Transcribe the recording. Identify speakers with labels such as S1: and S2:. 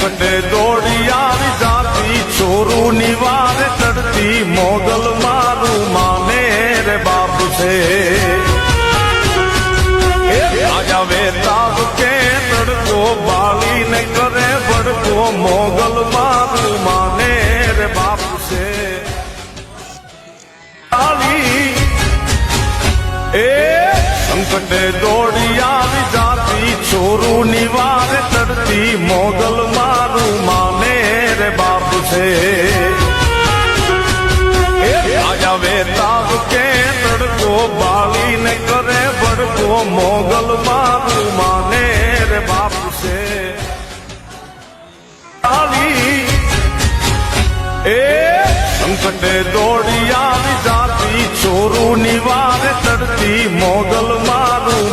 S1: સંકટે દોડી આવી જાતી ચોરું નિવાર ચડતી મોગલ મારું માને રે બાપ છે આજા વેતાવ કે તડકો બાળીને કરે ભડકો મોગલ મારું માને રે બાપ છે સંકટે દોડી આવી જાતી ચોરું નિવાર ચડતી મોગલ મારું માને રે બાપ છે આજા વેતાવ કે તડકો બાળીને કરે ભડકો મોગલ મારું માને રે બાપ છે સંકટે દોડી આવી જાતી ચોરું નિવાર ચડતી મોગલ મારું